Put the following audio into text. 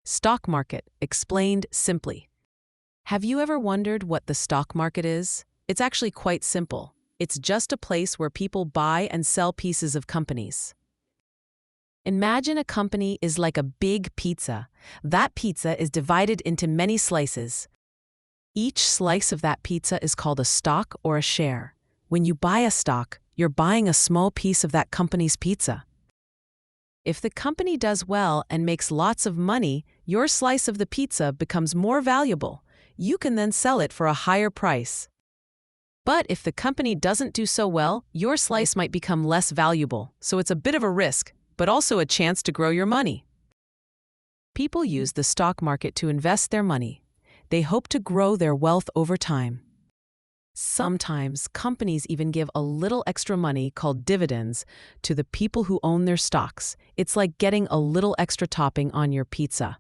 Stock market, explained simply. Have you ever wondered what the stock market is? It's actually quite simple. It's just a place where people buy and sell pieces of companies. Imagine a company is like a big pizza. That pizza is divided into many slices. Each slice of that pizza is called a stock or a share. When you buy a stock, you're buying a small piece of that company's pizza. If the company does well and makes lots of money, your slice of the pizza becomes more valuable. You can then sell it for a higher price. But if the company doesn't do so well, your slice might become less valuable, so it's a bit of a risk, but also a chance to grow your money. People use the stock market to invest their money. They hope to grow their wealth over time. Sometimes companies even give a little extra money called dividends to the people who own their stocks. It's like getting a little extra topping on your pizza.